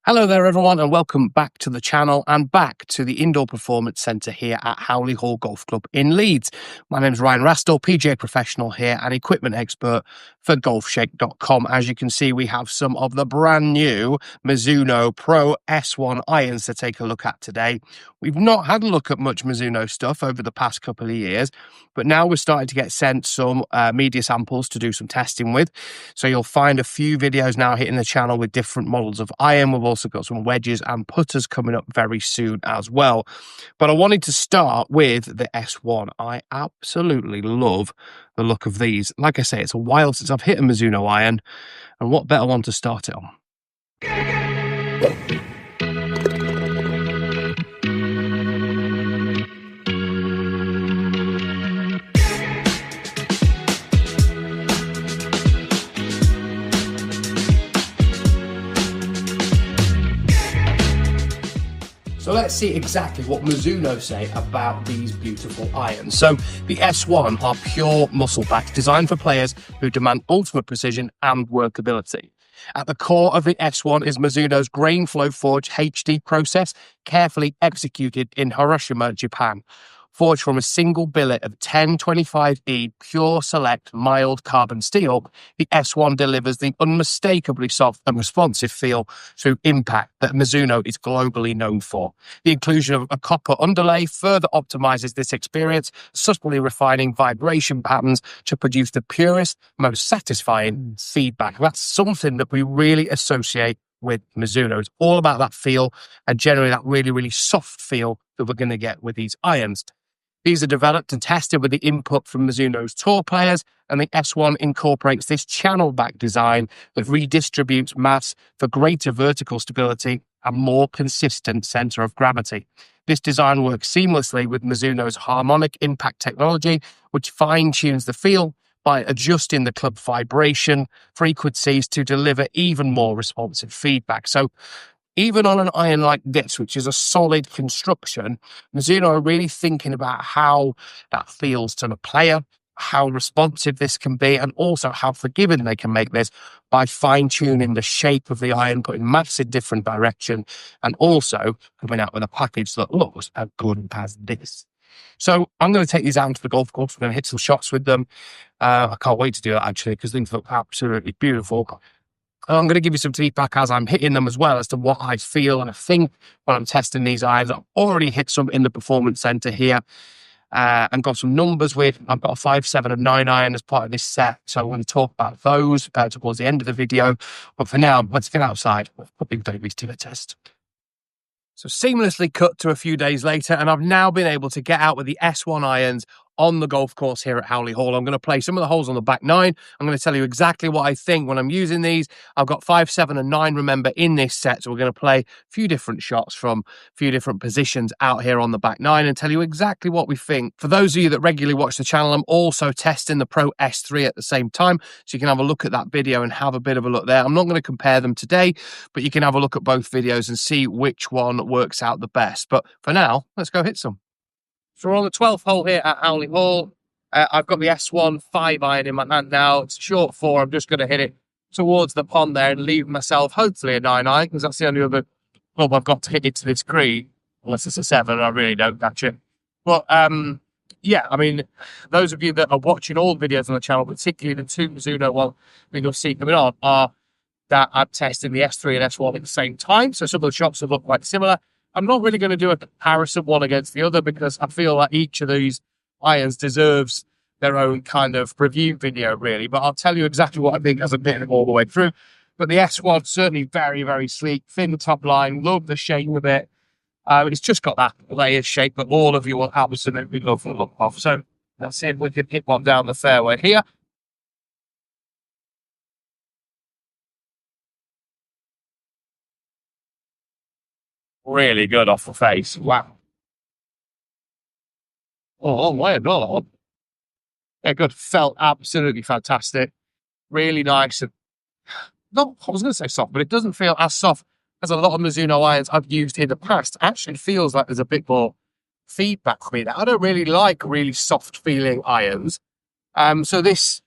Hello there everyone and welcome back to the channel and back to the Indoor Performance Centre here at Howley Hall Golf Club in Leeds. My name is Ryan Rastall, PGA professional here and equipment expert for Golfshake.com. As you can see, we have some of the brand new Mizuno Pro S1 Irons to take a look at today. We've not had a look at much Mizuno stuff over the past couple of years, but now we're starting to get sent some media samples to do some testing with. So you'll find a few videos now hitting the channel with different models of iron. We've also got some wedges and putters coming up very soon as well. But I wanted to start with the S1. I absolutely love the look of these. Like I say, it's a while since I've hit a Mizuno iron, and what better one to start it on? So let's see exactly what Mizuno say about these beautiful irons. So the S1 are pure muscle backs designed for players who demand ultimate precision and workability. At the core of the S1 is Mizuno's grain flow forged HD process, carefully executed in Hiroshima, Japan. Forged from a single billet of 1025E pure select mild carbon steel, the S1 delivers the unmistakably soft and responsive feel through impact that Mizuno is globally known for. The inclusion of a copper underlay further optimizes this experience, subtly refining vibration patterns to produce the purest, most satisfying feedback. That's something that we really associate with Mizuno. It's all about that feel and generally that really, really soft feel that we're going to get with these irons. These are developed and tested with the input from Mizuno's tour players, and the S1 incorporates this channel-back design that redistributes mass for greater vertical stability and more consistent center of gravity. This design works seamlessly with Mizuno's harmonic impact technology, which fine-tunes the feel by adjusting the club vibration frequencies to deliver even more responsive feedback. So even on an iron like this, which is a solid construction, Mizuno are really thinking about how that feels to the player, how responsive this can be, and also how forgiving they can make this by fine-tuning the shape of the iron, putting mass in different direction, and also coming out with a package that looks as good as this. So I'm going to take these out into the golf course. We're going to hit some shots with them. I can't wait to do that, actually, because things look absolutely beautiful. I'm going to give you some feedback as I'm hitting them as well as to what I feel and I think when I'm testing these irons. I've already hit some in the Performance Centre here and got some numbers with. I've got a 5, 7 and 9 iron as part of this set. So I'm going to talk about those towards the end of the video. But for now, let's get outside. Let's put these babies to the test. So seamlessly cut to a few days later, and I've now been able to get out with the S1 irons on the golf course here at Howley Hall. I'm going to play some of the holes on the back 9. I'm going to tell you exactly what I think when I'm using these. I've got 5, 7 and 9, remember, in this set. So we're going to play a few different shots from a few different positions out here on the back 9 and tell you exactly what we think. For those of you that regularly watch the channel, I'm also testing the Pro S3 at the same time. So you can have a look at that video and have a bit of a look there. I'm not going to compare them today, but you can have a look at both videos and see which one works out the best. But for now, let's go hit some. So we're on the 12th hole here at Howley Hall. I've got the S1 5 iron in my hand now. It's a short 4. I'm just going to hit it towards the pond there and leave myself hopefully a 9 iron because that's the only other club I've got to hit it to this green. Unless it's a 7, I really don't catch it. But yeah, I mean, those of you that are watching all the videos on the channel, particularly the 2 Mizuno one you'll see coming on, are that I'm testing the S3 and S1 at the same time. So some of the shots have looked quite similar. I'm not really going to do a comparison one against the other because I feel like each of these irons deserves their own kind of review video, really. But I'll tell you exactly what I think as I'm hitting them all the way through. But the S1, certainly very, very sleek, thin top line, love the shape of it. It's just got that layered shape that all of you will absolutely love the look of. So let's see if we can hit one down the fairway here. Really good off the face. Wow. Oh, my God. Yeah, good. Felt absolutely fantastic. Really nice. And not, I was going to say soft, but it doesn't feel as soft as a lot of Mizuno irons I've used in the past. Actually feels like there's a bit more feedback for me. I don't really like really soft feeling irons. So this,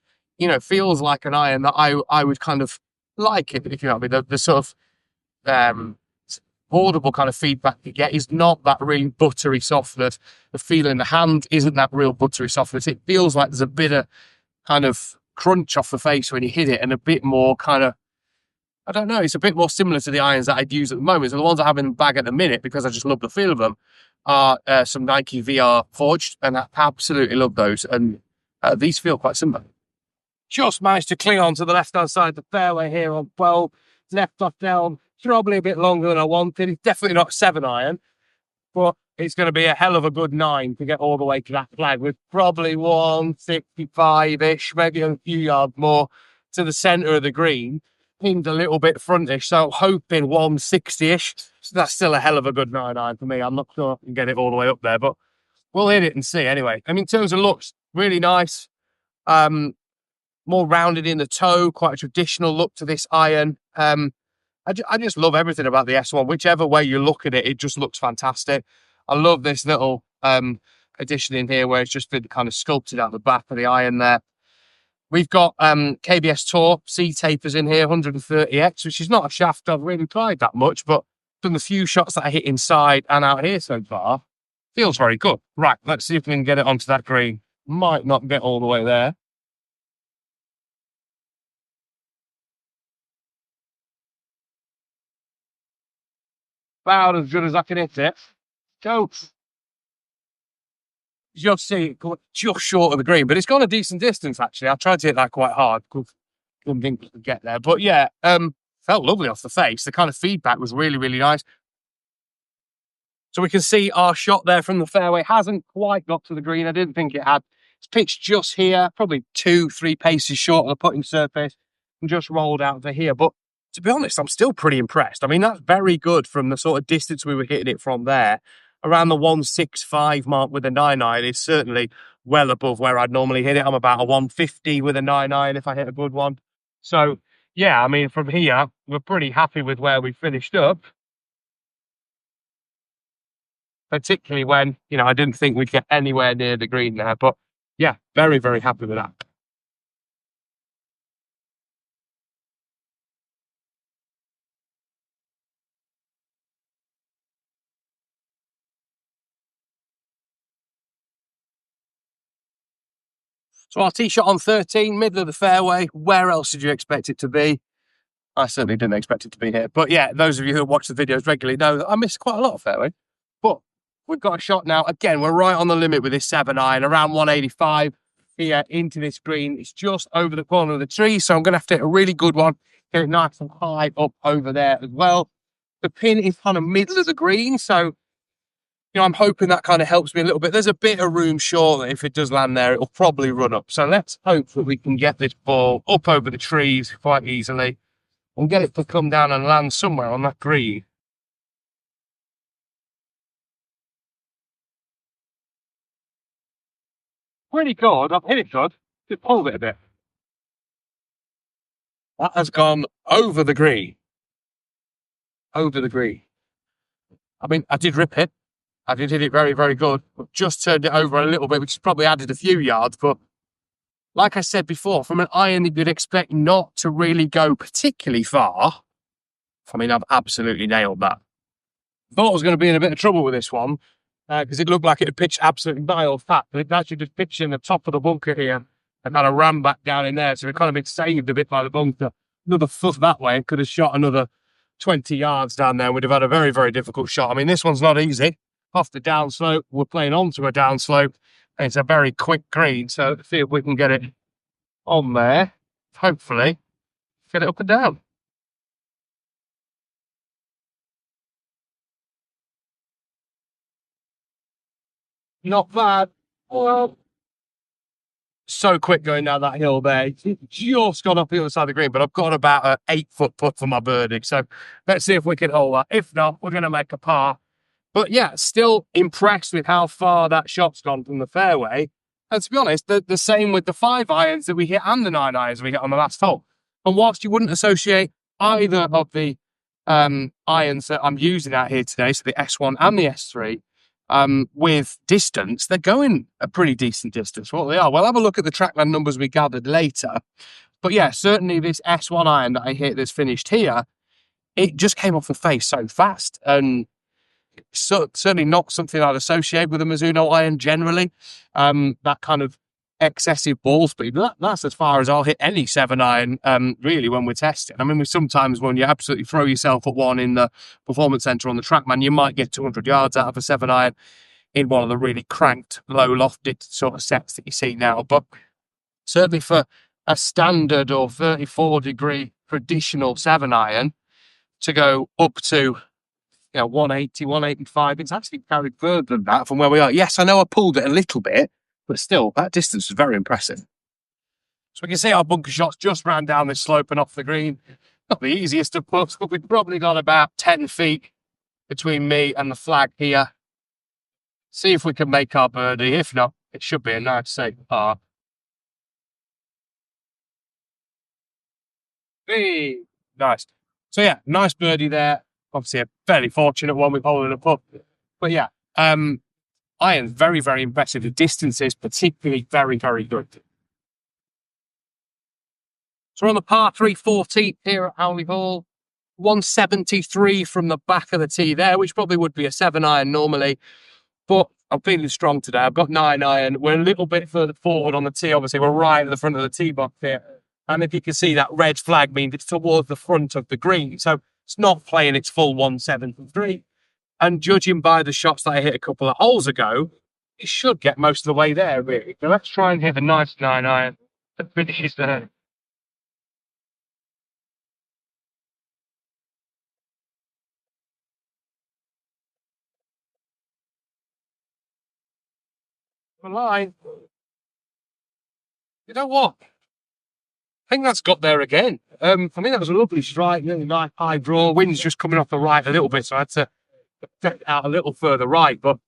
feels like an iron that I would kind of like it, if you know what I mean. The sort of audible kind of feedback you get is not that really buttery softness. The feel in the hand isn't that real buttery softness. It feels like there's a bit of kind of crunch off the face when you hit it, and a bit more kind of, I don't know, it's a bit more similar to the irons that I'd use at the moment. So the ones I have in the bag at the minute, because I just love the feel of them, are some Nike VR Forged, and I absolutely love those. And these feel quite similar. Just managed to cling on to the left-hand side of the fairway here on 12. Left off down, probably a bit longer than I wanted. It's definitely not 7-iron, but it's going to be a hell of a good 9 to get all the way to that flag, with probably 165-ish, maybe a few yards more to the centre of the green, pinned a little bit frontish, so hoping 160-ish. So that's still a hell of a good 9-iron for me. I'm not sure I can get it all the way up there, but we'll hit it and see anyway. I mean, in terms of looks, really nice. More rounded in the toe, quite a traditional look to this iron. I just love everything about the S1. Whichever way you look at it, it just looks fantastic. I love this little addition in here where it's just been kind of sculpted out the back of the iron there. We've got KBS Tour C tapers in here, 130X, which is not a shaft I've really tried that much, but from the few shots that I hit inside and out here so far, feels very good. Right, let's see if we can get it onto that green. Might not get all the way there. About as good as I can hit it. Go. You'll see it go just short of the green, but it's gone a decent distance actually. I tried to hit that quite hard. Couldn't think we could get there. But yeah, felt lovely off the face. The kind of feedback was really, really nice. So we can see our shot there from the fairway hasn't quite got to the green. I didn't think it had. It's pitched just here, probably 2-3 paces short of the putting surface, and just rolled out to here. But to be honest, I'm still pretty impressed. I mean, that's very good from the sort of distance we were hitting it from there. Around the 165 mark with a 9-iron is certainly well above where I'd normally hit it. I'm about a 150 with a 9-iron if I hit a good one. So, yeah, I mean, from here, we're pretty happy with where we finished up. Particularly when, you know, I didn't think we'd get anywhere near the green there. But, yeah, very, very happy with that. So our tee shot on 13, middle of the fairway. Where else did you expect it to be? I certainly didn't expect it to be here. But yeah, those of you who watch the videos regularly know that I missed quite a lot of fairway. But we've got a shot now. Again, we're right on the limit with this 7-iron, around 185 here into this green. It's just over the corner of the tree, so I'm going to have to hit a really good one. Get it nice and high up over there as well. The pin is kind of middle of the green, so you know, I'm hoping that kind of helps me a little bit. There's a bit of room short that if it does land there, it'll probably run up. So let's hope that we can get this ball up over the trees quite easily and get it to come down and land somewhere on that green. Pretty good. I've hit it good. Just pulled it a bit. That has gone over the green. Over the green. I mean, I did rip it. I did hit it very, very good. I've just turned it over a little bit, which has probably added a few yards. But like I said before, from an iron that you'd expect not to really go particularly far, I mean, I've absolutely nailed that. Thought I was going to be in a bit of trouble with this one because it looked like it had pitched absolutely miles fat, but it actually just pitched in the top of the bunker here and kind of ran back down in there. So it kind of been saved a bit by the bunker. Another foot that way, could have shot another 20 yards down there. We'd have had a very, very difficult shot. I mean, this one's not easy. Off the downslope, we're playing onto a downslope, and it's a very quick green. So let's see if we can get it on there. Hopefully, get it up and down. Not bad. Well, so quick going down that hill there. It's just gone up the other side of the green, but I've got about an 8-foot putt for my birdie. So let's see if we can hold that. If not, we're going to make a par. But yeah, still impressed with how far that shot's gone from the fairway. And to be honest, the same with the 5-irons that we hit and the 9-irons we hit on the last hole. And whilst you wouldn't associate either of the irons that I'm using out here today, so the S1 and the S3, with distance, they're going a pretty decent distance. What they are, we'll have a look at the trackman numbers we gathered later. But yeah, certainly this S1 iron that I hit that's finished here it just came off the face so fast. And certainly not something I'd associate with a Mizuno iron generally. That kind of excessive ball speed, that's as far as I'll hit any 7-iron, really, when we're testing. I mean, sometimes when you absolutely throw yourself at one in the performance center on the TrackMan, you might get 200 yards out of a 7-iron in one of the really cranked, low lofted sort of sets that you see now. But certainly for a standard or 34-degree traditional 7-iron to go up to 180, 185, it's actually carried further than that from where we are. Yes, I know I pulled it a little bit, but still, that distance was very impressive. So we can see our bunker shots just ran down this slope and off the green. Not the easiest of putts, but we've probably got about 10 feet between me and the flag here. See if we can make our birdie. If not, it should be a nice safe par. Hey, nice. So yeah, nice birdie there. Obviously a fairly fortunate one with holding a putt. But yeah, irons, very, very impressive. The distances, particularly very, very good. So we're on the par 3 14th here at Howley Hall. 173 from the back of the tee there, which probably would be a 7-iron normally. But I'm feeling strong today. I've got 9-iron. We're a little bit further forward on the tee. Obviously, we're right at the front of the tee box here. And if you can see, that red flag means it's towards the front of the green. So it's not playing its full 173. And judging by the shots that I hit a couple of holes ago, it should get most of the way there, really. So let's try and hit a nice 9-iron that finishes the line. You know what? I think that's got there again. I mean, that was a lovely strike, really nice high draw. Wind's just coming off the right a little bit, so I had to get it out a little further right. But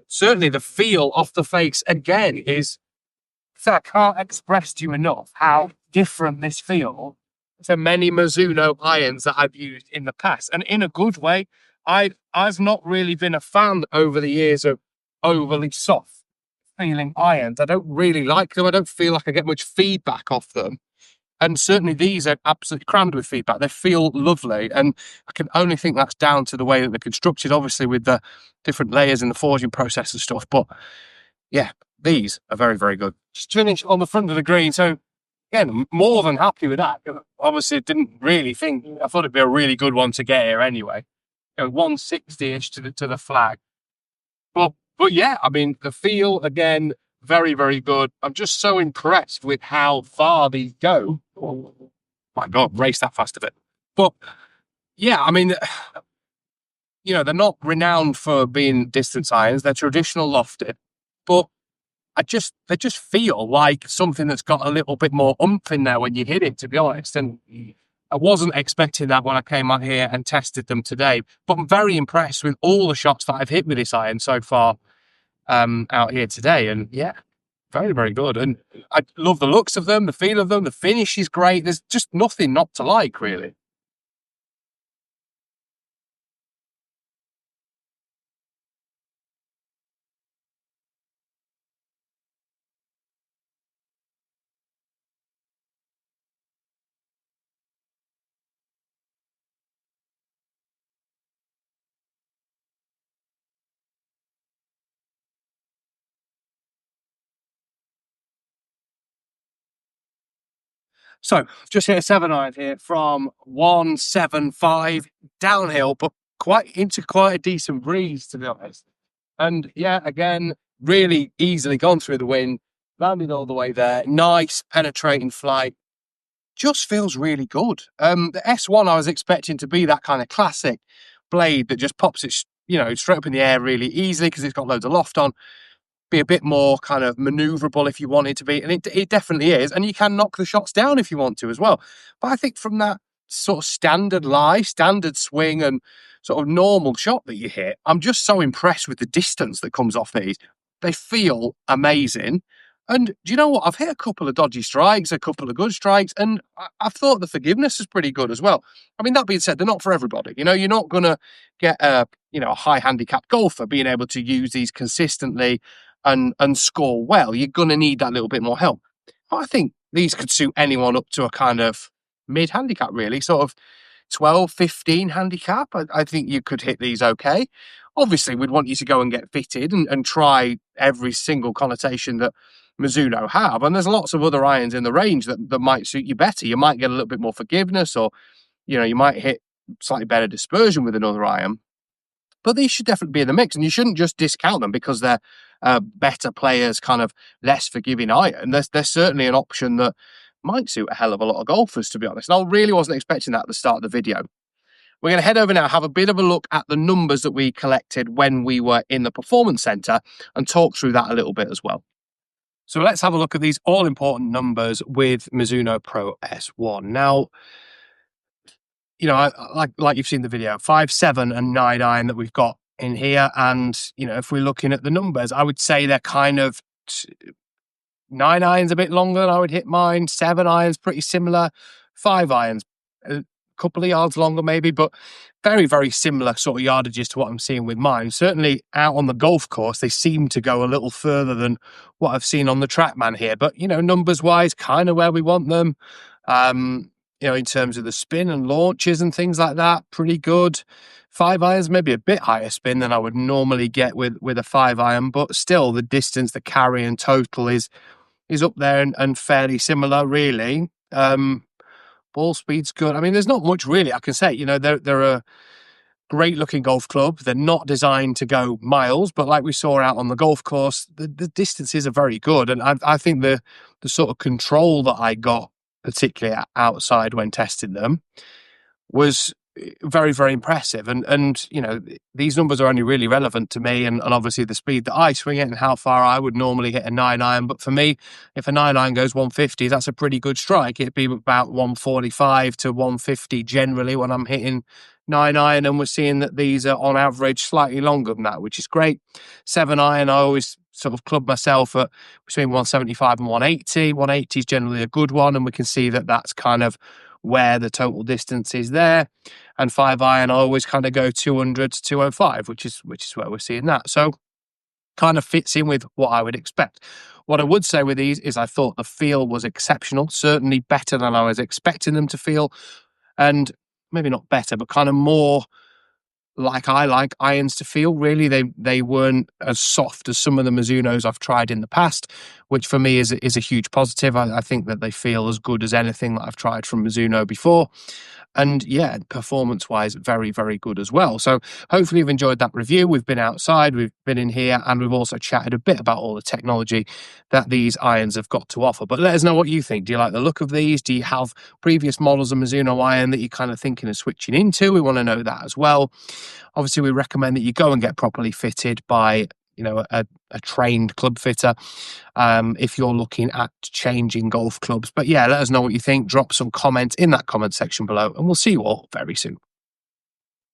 certainly the feel off the face again is, so I can't express to you enough how different this feels to many Mizuno irons that I've used in the past. And in a good way, I've not really been a fan over the years of overly soft feeling irons. I don't really like them. I don't feel like I get much feedback off them. And certainly these are absolutely crammed with feedback. They feel lovely. And I can only think that's down to the way that they're constructed, obviously with the different layers in the forging process and stuff. But yeah, these are very, very good. Just finished on the front of the green. So again, more than happy with that. Obviously, didn't really think, I thought it'd be a really good one to get here anyway. 160-ish to the flag. But yeah, I mean, the feel, again, very, very good. I'm just so impressed with how far these go. Oh, my God, race that fast a bit. But yeah, I mean, they're not renowned for being distance irons. They're traditional lofted. But they just feel like something that's got a little bit more oomph in there when you hit it, to be honest. And I wasn't expecting that when I came out here and tested them today. But I'm very impressed with all the shots that I've hit with this iron so far out here today. And yeah, very, very good. And I love the looks of them, the feel of them, the finish is great. There's just nothing not to like, really. So just hit a 7-iron here from 175 downhill, but quite a decent breeze, to be honest. And yeah, again, really easily gone through the wind, landed all the way there. Nice penetrating flight. Just feels really good. The S1 I was expecting to be that kind of classic blade that just pops it, straight up in the air really easily because it's got loads of loft on. Be a bit more kind of maneuverable if you want it to be, and it definitely is. And you can knock the shots down if you want to as well. But I think from that sort of standard swing and sort of normal shot that you hit, I'm just so impressed with the distance that comes off these. They feel amazing. And do you know what? I've hit a couple of dodgy strikes, a couple of good strikes, and I've thought the forgiveness is pretty good as well. I mean, that being said, they're not for everybody. You're not going to get a high handicap golfer being able to use these consistently and score well. You're going to need that little bit more help. But I think these could suit anyone up to a kind of mid handicap, really. Sort of, 12, 15 handicap. I think you could hit these okay. Obviously, we'd want you to go and get fitted and try every single connotation that Mizuno have. And there's lots of other irons in the range that might suit you better. You might get a little bit more forgiveness, or, you might hit slightly better dispersion with another iron. But these should definitely be in the mix, and you shouldn't just discount them because they're better players, kind of less forgiving iron. There's certainly an option that might suit a hell of a lot of golfers, to be honest. And I really wasn't expecting that at the start of the video. We're going to head over now, have a bit of a look at the numbers that we collected when we were in the Performance Centre and talk through that a little bit as well. So let's have a look at these all-important numbers with Mizuno Pro S1. Now, like you've seen the video, 5, 7 and 9 iron that we've got in here. And, if we're looking at the numbers, I would say they're kind of 9 irons a bit longer than I would hit mine. 7 irons pretty similar. 5 irons a couple of yards longer maybe, but very, very similar sort of yardages to what I'm seeing with mine. Certainly out on the golf course, they seem to go a little further than what I've seen on the TrackMan here. But, numbers wise, kind of where we want them. In terms of the spin and launches and things like that, pretty good. 5 irons, maybe a bit higher spin than I would normally get with a 5 iron, but still the distance, the carry and total is up there and fairly similar, really. Ball speed's good. I mean, there's not much really I can say. They're a great looking golf club. They're not designed to go miles, but like we saw out on the golf course, the distances are very good. And I think the sort of control that I got, particularly outside when testing them, was very, very impressive. And these numbers are only really relevant to me and obviously the speed that I swing it and how far I would normally hit a 9 iron. But for me, if a 9 iron goes 150, that's a pretty good strike. It'd be about 145 to 150 generally when I'm hitting 9 iron, and we're seeing that these are on average slightly longer than that, which is great. 7 iron, I always sort of club myself at between 175 and 180. 180 is generally a good one, and we can see that that's kind of where the total distance is there. And 5 iron, I always kind of go 200 to 205, which is where we're seeing that. So kind of fits in with what I would expect. What I would say with these is I thought the feel was exceptional, certainly better than I was expecting them to feel. And maybe not better, but kind of more like I like irons to feel. Really, they weren't as soft as some of the Mizunos I've tried in the past, which for me is a huge positive. I think that they feel as good as anything that I've tried from Mizuno before. And yeah, performance-wise, very, very good as well. So hopefully you've enjoyed that review. We've been outside, we've been in here, and we've also chatted a bit about all the technology that these irons have got to offer. But let us know what you think. Do you like the look of these? Do you have previous models of Mizuno iron that you're kind of thinking of switching into? We want to know that as well. Obviously, we recommend that you go and get properly fitted by a trained club fitter if you're looking at changing golf clubs. But yeah, let us know what you think. Drop some comments in that comment section below, and we'll see you all very soon.